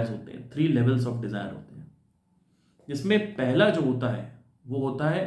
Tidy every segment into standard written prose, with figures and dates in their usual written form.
होते हैं, 3 levels of desire होते हैं, जिसमें पहला जो होता है वो होता है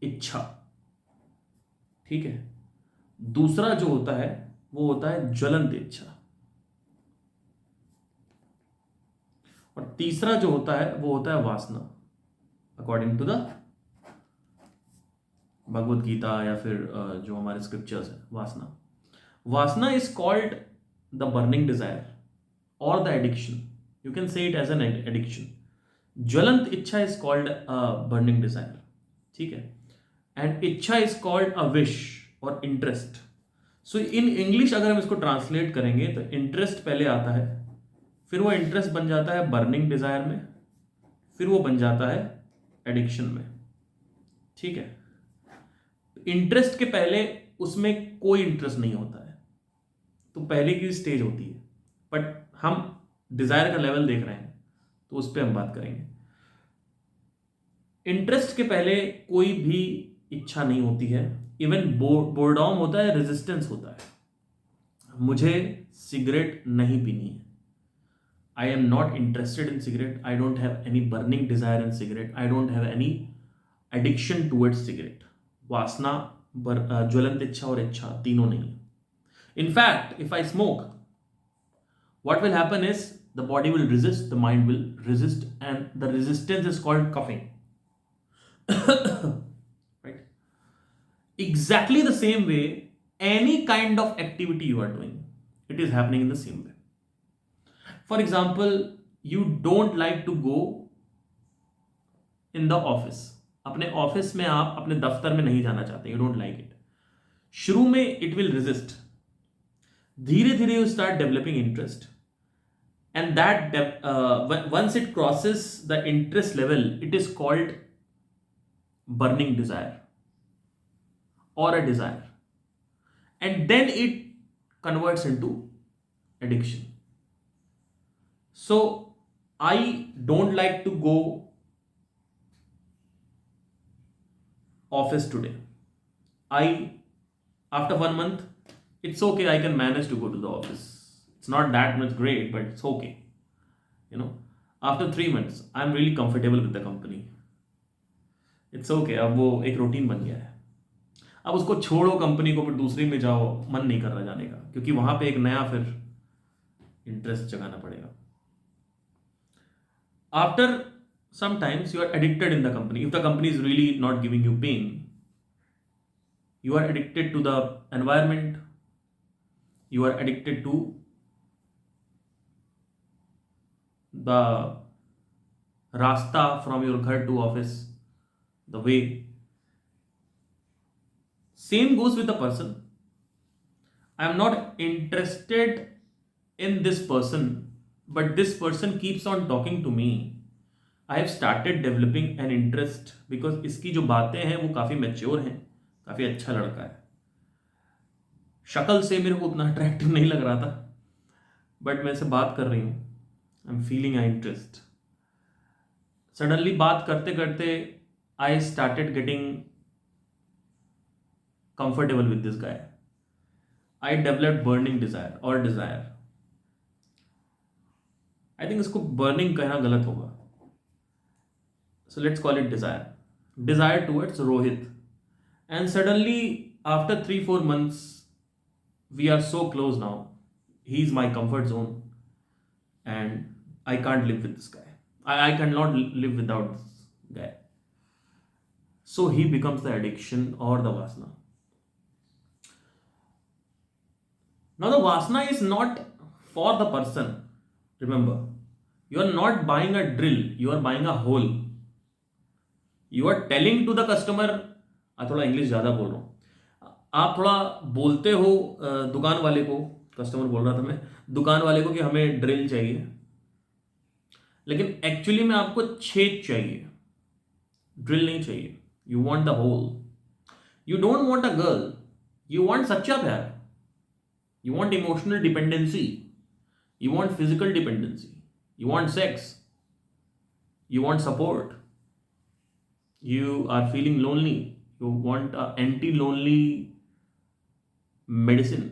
इच्छा, ठीक है। दूसरा जो होता है वो होता है ज्वलंत इच्छा, और तीसरा जो होता है वो होता है वासना, according to the Bhagavad Gita या फिर जो हमारे स्क्रिप्चर्स है। वासना, वासना is called the burning desire और the addiction, you can say it as an addiction. ज्वलंत इच्छा इज कॉल्ड बर्निंग डिजायर, ठीक है, एंड इच्छा इज कॉल्ड अ विश और इंटरेस्ट। सो इन इंग्लिश अगर हम इसको ट्रांसलेट करेंगे तो इंटरेस्ट पहले आता है, फिर वो इंटरेस्ट बन जाता है बर्निंग डिजायर में, फिर वो बन जाता है एडिक्शन में, ठीक है। इंटरेस्ट के पहले उसमें कोई इंटरेस्ट नहीं होता है, तो पहले की स्टेज होती है, बट हम डिजायर का लेवल देख रहे हैं तो उस पर हम बात करेंगे। इंटरेस्ट के पहले कोई भी इच्छा नहीं होती है, इवन बोर्डॉम होता है, रेजिस्टेंस होता है। मुझे सिगरेट नहीं पीनी है, I am not interested in cigarette, I don't have any burning desire in cigarette, I don't have any addiction towards cigarette. वासना, ज्वलंत इच्छा और इच्छा तीनों नहीं। In fact if I smoke, what will happen is the body will resist, the mind will resist, and the resistance is called coughing. Right? Exactly the same way, any kind of activity you are doing, it is happening in the same way. For example, you don't like to go in the office, अपने office में आप अपने दफ्तर में नहीं जाना चाहते, you don't like it. शुरू में इट विल रेजिस्ट, धीरे धीरे you start developing interest, and that once it crosses the interest level, it is called burning desire or a desire, and then it converts into addiction. So I don't like to go office today. I, after 1 month, it's okay, I can manage to go to the office, it's not that much great but it's okay, you know. After 3 months I'm really comfortable with the company, it's okay, अब वो एक routine बन गया है। अब उसको छोड़ो company को, फिर दूसरी में जाओ, मन नहीं कर रहा जाने का, क्योंकि वहां पे एक नया फिर इंटरेस्ट जगाना पड़ेगा। After sometimes you are addicted in the company, if the company is really not giving you pain, you are addicted to the environment, you are addicted to the rasta from your ghar to office, the way. Same goes with the person. I am not interested in this person, but this person keeps on talking to me. I have started developing an interest because इसकी जो बातें हैं वो काफ़ी mature हैं, काफ़ी अच्छा लड़का है। शक्ल से मेरे को उतना अट्रैक्टिव नहीं लग रहा था, बट मैं इससे बात कर रही हूँ, I am feeling I interest. Suddenly बात करते करते I started getting comfortable with this guy, I developed burning desire और डिजायर। आई थिंक इसको बर्निंग कहना गलत होगा, so let's call it desire towards Rohit, and suddenly after 3-4 months we are so close now, he's my comfort zone and I can't live with this guy, I cannot live without this guy, so he becomes the addiction or the vasana. Now the vasana is not for the person, remember, you are not buying a drill, you are buying a hole. You are telling to the customer, थोड़ा English ज़्यादा बोल रहा हूँ, आप थोड़ा बोलते हो दुकान वाले को, कस्टमर बोल रहा था मैं, दुकान वाले को कि हमें ड्रिल चाहिए, लेकिन एक्चुअली में आपको छेद चाहिए, ड्रिल नहीं चाहिए। You want the hole, you don't want a girl, you want सच्चा प्यार, you want emotional dependency, you want physical dependency, you want sex, you want support, you are feeling lonely, you want an anti-lonely medicine.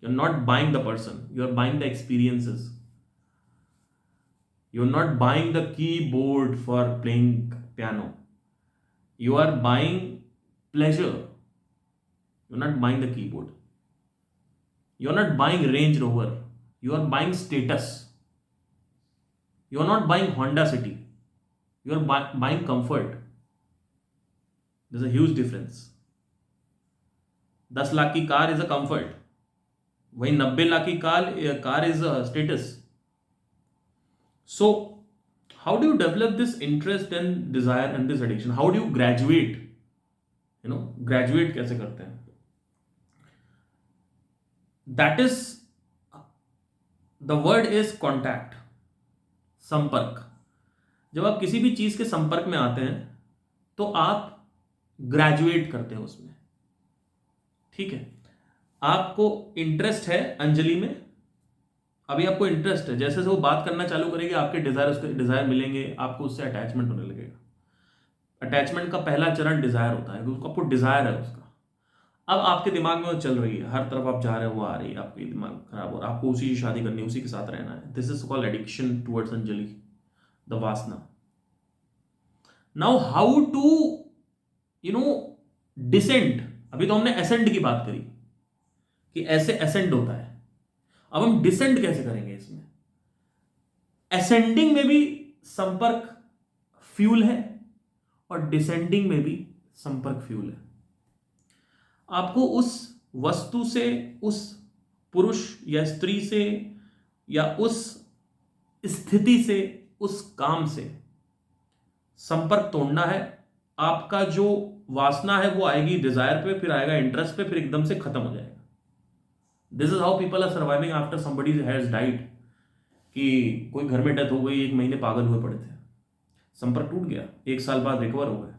You're not buying the person, you are buying the experiences. You're not buying the keyboard for playing piano. You are buying pleasure. You're not buying the keyboard. You're not buying Range Rover. You are buying status. You are not buying Honda City. You are buying comfort. There's a huge difference. 10 lakh की car is a comfort, वही 90 लाख की car is a status. So how do you develop this interest and desire and this addiction? How do you graduate? Graduate कैसे करते हैं? That is the word is contact, संपर्क. जब आप किसी भी चीज के संपर्क में आते हैं तो आप ग्रेजुएट करते हैं उसमें. ठीक है, आपको इंटरेस्ट है अंजलि में, अभी आपको इंटरेस्ट है, जैसे जैसे वो बात करना चालू करेगी आपके डिजायर, उसके डिजायर मिलेंगे, आपको उससे अटैचमेंट होने लगेगा. अटैचमेंट का पहला चरण डिजायर होता है, क्योंकि आपको डिजायर है उसका. अब आपके दिमाग में वो चल रही है, हर तरफ आप जा रहे हो वो आ रही है, आपके दिमाग खराब हो रहा है, आपको उसी की शादी करनी है, उसी के साथ रहना है. This is called addiction towards Anjali, the वासना. Now how to descend? अभी तो हमने एसेंड की बात करी कि ऐसे एसेंड होता है. अब हम डिसेंड कैसे करेंगे इसमें? एसेंडिंग में भी संपर्क फ्यूल है और डिसेंडिंग में भी संपर्क फ्यूल है. आपको उस वस्तु से, उस पुरुष या स्त्री से, या उस स्थिति से, उस काम से संपर्क तोड़ना है. आपका जो वासना है वो आएगी डिजायर पे, फिर आएगा इंटरेस्ट पे, फिर एकदम से खत्म हो जाएगा. This is how people are surviving after somebody has died. कि कोई घर में डेथ हो गई, 1 महीने पागल हुए पड़े थे, संपर्क टूट गया, 1 साल बाद रिकवर हो गए.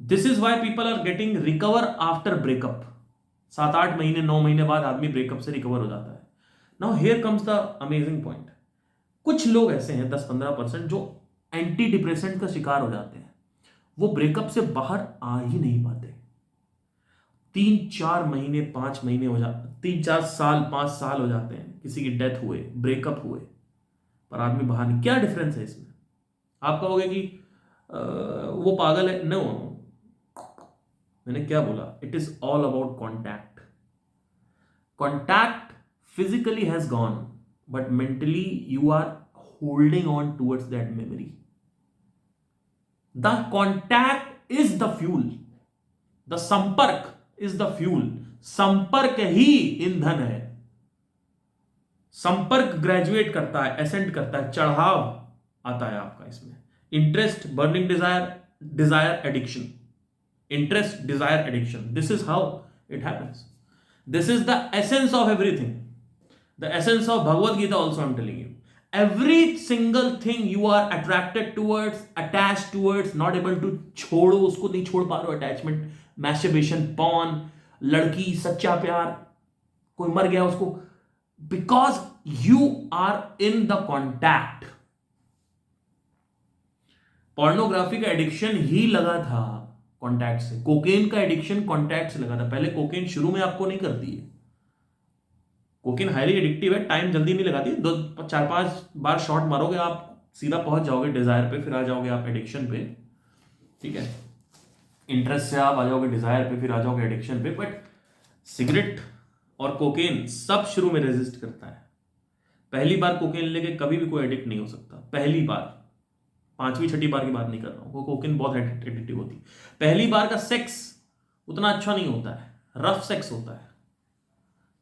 This is why people are getting recover after breakup. 7-8 महीने, 9 महीने बाद आदमी ब्रेकअप से रिकवर हो जाता है. Now here comes the amazing point. कुछ लोग ऐसे हैं 10-15% जो एंटी डिप्रेसेंट का शिकार हो जाते हैं. वो ब्रेकअप से बाहर आ ही नहीं पाते. 3-4 महीने, 5 महीने हो जाते, 3-4 साल, 5 साल हो जाते हैं, किसी की डेथ हुए, ब्रेकअप हुए, पर आदमी बाहर नहीं. क्या डिफरेंस है इसमें? आप कहोगे कि वो पागल है. नो, मैंने क्या बोला? It is all about contact. Contact physically has gone, but mentally you are holding on towards that memory. The contact is the fuel, the संपर्क इज द फ्यूल. संपर्क ही ईंधन है. संपर्क ग्रेजुएट करता है, एसेंड करता है, चढ़ाव आता है आपका इसमें. Interest, burning desire, desire addiction. Interest, desire, addiction. This is how it happens. This is the essence of everything. The essence of Bhagavad Gita also I am telling you. Every single thing you are attracted towards, attached towards, not able to छोड़ो उसको, नहीं छोड़ पा रहे हो. Attachment, masturbation, porn, लड़की, सच्चा प्यार, कोई मर गया उसको, because you are in the contact. Pornography का एडिक्शन ही लगा था कॉन्टैक्ट से. कोकेन का एडिक्शन कॉन्टैक्ट से लगा था. पहले कोकेन शुरू में आपको नहीं करती है. कोकेन हाईली एडिक्टिव है, टाइम जल्दी नहीं लगाती. 4-5 बार शॉट मारोगे आप, सीधा पहुंच जाओगे डिजायर पे, फिर आ जाओगे आप एडिक्शन पे. ठीक है, इंटरेस्ट से आप आ जाओगे डिजायर पे, फिर आ जाओगे एडिक्शन पे. बट सिगरेट और कोकेन सब शुरू में रेजिस्ट करता है. पहली बार कोकेन लेके कभी भी कोई एडिक्ट नहीं हो सकता. पहली बार, 5वीं-6ठी बार की बात नहीं कर रहा हूं. वो कोकेन बहुत एडिक्टिव होती है. पहली बार का सेक्स उतना अच्छा नहीं होता है, रफ सेक्स होता है,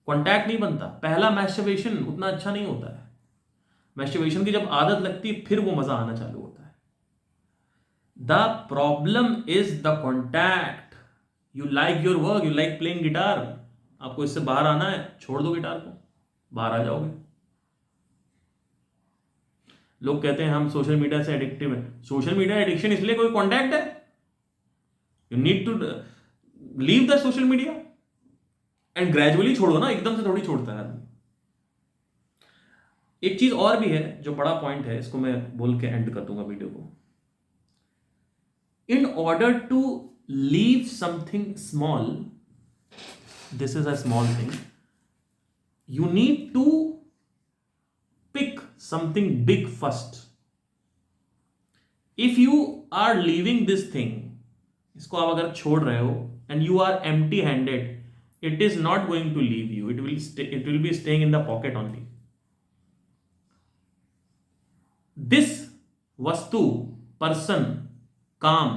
कॉन्टैक्ट नहीं बनता. पहला मैस्टरबेशन उतना अच्छा नहीं होता है. मैस्टरबेशन की जब आदत लगती है फिर वो मजा आना चालू होता है. The problem is the contact. You like your work, you like playing guitar, आपको इससे बाहर आना है, छोड़ दो गिटार को, बाहर आ जाओगे. लोग कहते हैं हम सोशल मीडिया से एडिक्टिव है. सोशल मीडिया एडिक्शन इसलिए कोई कॉन्टैक्ट है. You need to leave the social media and gradually छोड़ो ना, एकदम से थोड़ी छोड़ता है आदमी. एक चीज और भी है जो बड़ा पॉइंट है, इसको मैं बोल के एंड कर दूंगा वीडियो को. In order to leave something small, this is a small thing, you need to pick something big first. If you are leaving this thing, इसको आप अगर छोड़ रहे हो and you are empty handed, it is not going to leave you. It will be staying in the pocket only. This vastu, person, काम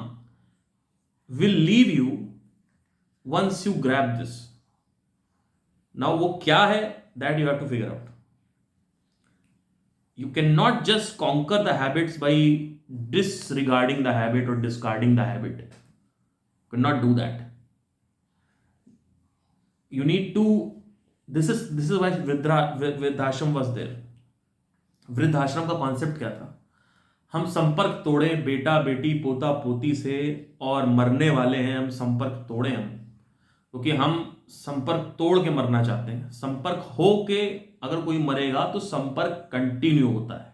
will leave you once you grab this. Now वो क्या है, that you have to figure out. You cannot just conquer the habits by disregarding the habit or discarding the habit. You cannot do that. You need to, this is why वृद्धाश्रम was there. वृद्धाश्रम का concept क्या था? हम संपर्क तोड़े बेटा बेटी पोता पोती से, और मरने वाले हैं हम, संपर्क तोड़े हम, क्योंकि हम संपर्क तोड़ के मरना चाहते हैं। संपर्क हो के अगर कोई मरेगा तो संपर्क कंटिन्यू होता है।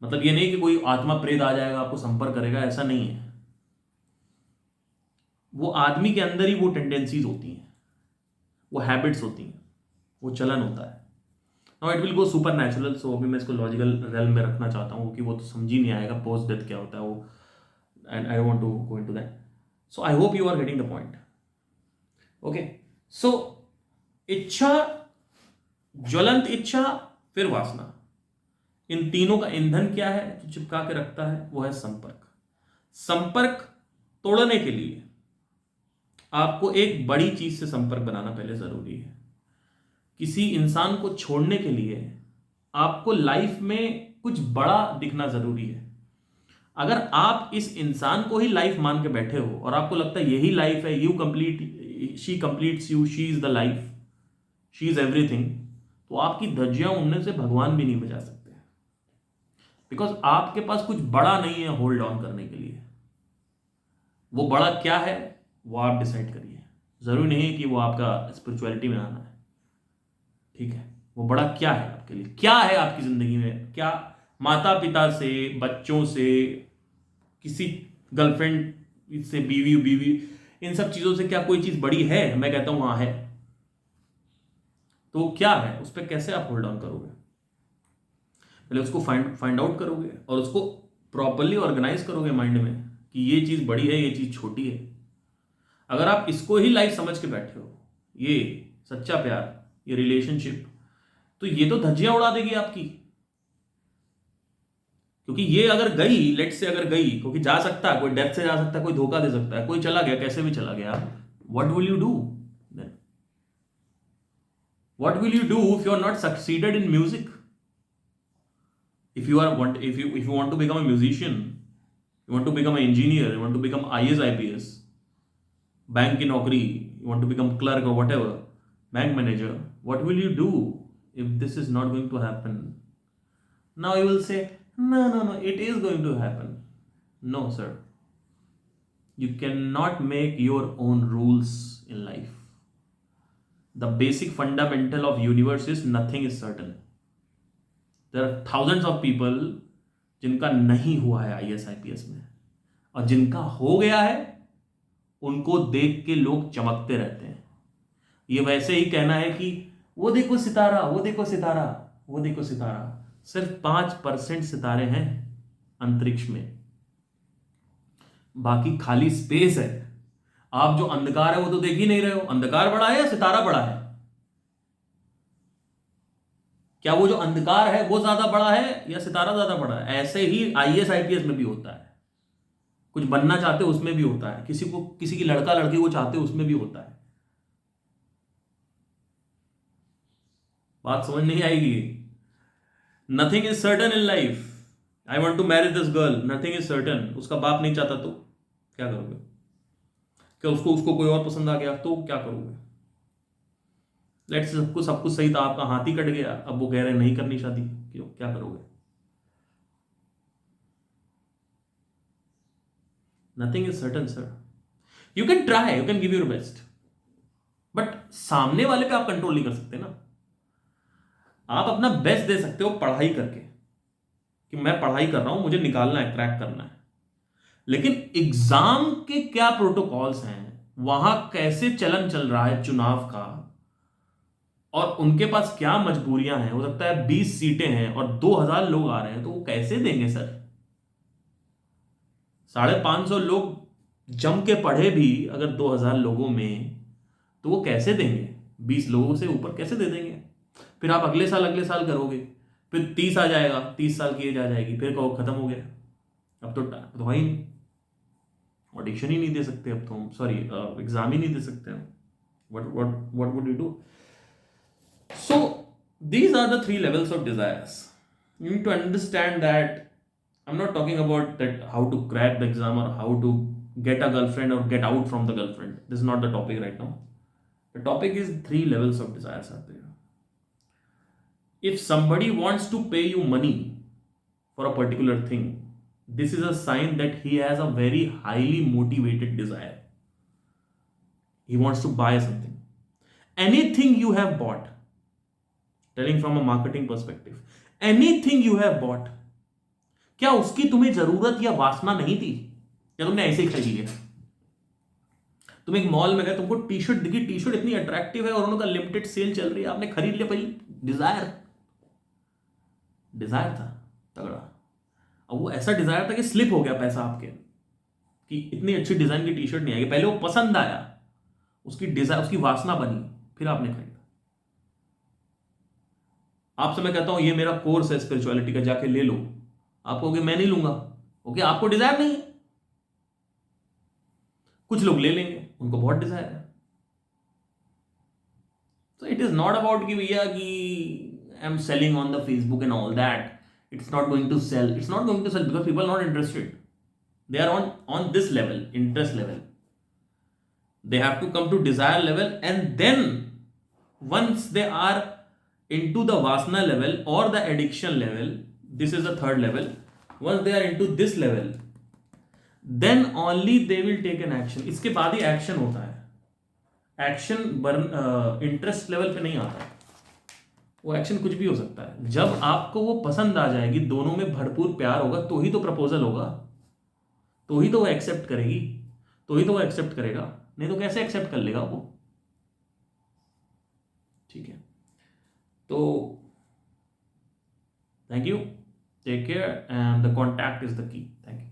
मतलब ये नहीं कि कोई आत्मा प्रेत आ जाएगा आपको संपर्क करेगा, ऐसा नहीं है। वो आदमी के अंदर ही वो टेंडेंसीज होती हैं, वो हैबिट्स होती हैं, वो चलन होता है। Now it will go supernatural, so अभी मैं इसको लॉजिकल रेलम में रखना चाहता हूँ, क्योंकि वो तो समझ ही नहीं आएगा पोस्ट डेथ क्या होता है वो, and I want to go into that. So I hope you are getting the point. Okay, so इच्छा, ज्वलंत इच्छा, फिर वासना, इन तीनों का ईंधन क्या है जो चिपका के रखता है? वो है संपर्क। संपर्क तोड़ने के लिए आपको एक बड़ी चीज से संपर्क बनाना पहले जरूरी है। किसी इंसान को छोड़ने के लिए आपको लाइफ में कुछ बड़ा दिखना जरूरी है। अगर आप इस इंसान को ही लाइफ मान के बैठे हो और आपको लगता है यही लाइफ है, you complete, she completes you, she is the life, she is everything, तो आपकी धज्जियां उड़ने से भगवान भी नहीं बचा सकते, बिकॉज आपके पास कुछ बड़ा नहीं है होल्ड ऑन करने के लिए। वो बड़ा क्या है वो आप डिसाइड करिए। जरूरी नहीं है कि वो आपका स्पिरिचुअलिटी में आना है, ठीक है? वो बड़ा क्या है आपके लिए, क्या है आपकी जिंदगी में, क्या माता पिता से, बच्चों से, किसी गर्लफ्रेंड से, बीवी, इन सब चीजों से क्या कोई चीज बड़ी है? मैं कहता हूं हाँ है। तो क्या है, उस पर कैसे आप होल्ड ऑन करोगे? पहले उसको फाइंड आउट करोगे और उसको प्रॉपरली ऑर्गेनाइज करोगे माइंड में कि ये चीज बड़ी है, ये चीज छोटी है। अगर आप इसको ही लाइफ समझ के बैठे हो, ये सच्चा प्यार, ये रिलेशनशिप, तो ये तो धज्जियां उड़ा देगी आपकी। क्योंकि ये अगर गई, लेट से अगर गई, क्योंकि जा सकता है, कोई डेथ से जा सकता है, कोई धोखा दे सकता है, कोई चला गया, कैसे भी चला गया, what will you do then? What will you do if you are not succeeded in music? If you want to become a musician, you want to become an engineer, you want to become IAS, IPS, bank की नौकरी, you want to become clerk or whatever, bank manager, what will you do if this is not going to happen? Now you will say, no, it is going to happen. No, sir. You cannot make your own rules in life. The basic fundamental of universe is nothing is certain. There are thousands of people जिनका नहीं हुआ है IAS IPS में, और जिनका हो गया है उनको देख के लोग चमकते रहते हैं। ये वैसे ही कहना है कि वो देखो सितारा, वो देखो सितारा, वो देखो सितारा। सिर्फ 5% सितारे हैं अंतरिक्ष में, बाकी खाली स्पेस है। आप जो अंधकार है वो तो देख ही नहीं रहे हो। अंधकार बड़ा है या सितारा बड़ा है? क्या वो जो अंधकार है वो ज्यादा बड़ा है या सितारा ज्यादा बड़ा है? ऐसे ही IAS IPS में भी होता है। कुछ बनना चाहते हो उसमें भी होता है, किसी की लड़का लड़की को चाहते हो उसमें भी होता है। बात समझ नहीं आएगी। Nothing is certain in life. I want to marry this girl, nothing is certain. उसका बाप नहीं चाहता तो क्या करोगे? क्या उसको कोई और पसंद आ गया तो क्या करोगे? लेट्स सब कुछ सही था, आपका हाथ ही कट गया, अब वो कह रहे नहीं करनी शादी, क्यों, क्या करोगे? Nothing is certain sir. You can try, you can give your best, but सामने वाले पे आप कंट्रोल नहीं कर सकते ना। आप अपना बेस्ट दे सकते हो पढ़ाई करके, कि मैं पढ़ाई कर रहा हूं, मुझे निकालना है, क्रैक करना है। लेकिन एग्जाम के क्या प्रोटोकॉल्स हैं, वहां कैसे चलन चल रहा है चुनाव का, और उनके पास क्या मजबूरियां हैं, हो सकता है 20 सीटें हैं और 2000 लोग आ रहे हैं, तो वो कैसे देंगे सर? 550 लोग जम के पढ़े भी अगर 2000 लोगों में, तो वो कैसे देंगे? 20 लोगों से ऊपर कैसे दे देंगे? फिर आप अगले साल करोगे, फिर 30 आ जाएगा, 30 साल की एज आ जाएगी, फिर कहो खत्म हो गया, अब तो भाई ऑडिशन ही नहीं दे सकते, अब तो हम सॉरी एग्जाम ही नहीं दे सकते हम. What would you do? So these are the three levels of desires. You need to understand that I'm not talking about that how to crack the exam or how to get a girlfriend or get out from the girlfriend. This is not the topic right now. The topic is three levels of desires are there. If somebody wants to pay you money for a particular thing, this is a sign that he has a very highly motivated desire. He wants to buy something. Anything you have bought, telling from a marketing perspective, anything you have bought, क्या उसकी तुम्हें जरूरत या वासना नहीं थी, या तुमने ऐसे ही खरीद लिया? तुम एक मॉल में गए, तुमको टी शर्ट दिखी, टी शर्ट इतनी अट्रैक्टिव है और उनका लिमिटेड सेल चल रही है, आपने खरीद लिया. पहले डिजायर डिजायर था तगड़ा. अब वो ऐसा डिजायर था कि स्लिप हो गया पैसा आपके, कि इतनी अच्छी डिजाइन की टी शर्ट नहीं आएगी. पहले वो पसंद आया, उसकी डिजायर, उसकी वासना बनी, फिर आपने खरीदा. आपसे मैं कहता हूं ये मेरा कोर्स है स्पिरिचुअलिटी का, जाके ले लो. आप कहोगे मैं नहीं लूंगा. ओके, आपको डिजायर नहीं है. कुछ लोग ले लेंगे, उनको बहुत डिजायर है. So it is not about कि भैया कि I'm selling on the Facebook and all that. It's not going to sell. It's not going to sell because people are not interested. They are on this level, interest level. They have to come to desire level, and then once they are into the vasana level or the addiction level, this is the third level. Once they are into this level, then only they will take an action. इसके बाद ही action होता है. Action interest level पे नहीं आता. वो action कुछ भी हो सकता है. जब आपको वो पसंद आ जाएगी, दोनों में भरपूर प्यार होगा, तो ही तो प्रपोजल होगा, तो ही तो वो एक्सेप्ट करेगी, तो ही तो वो एक्सेप्ट करेगा. नहीं तो कैसे एक्सेप्ट कर लेगा वो? ठीक है, तो thank you, take care, and the contact is the key. Thank you.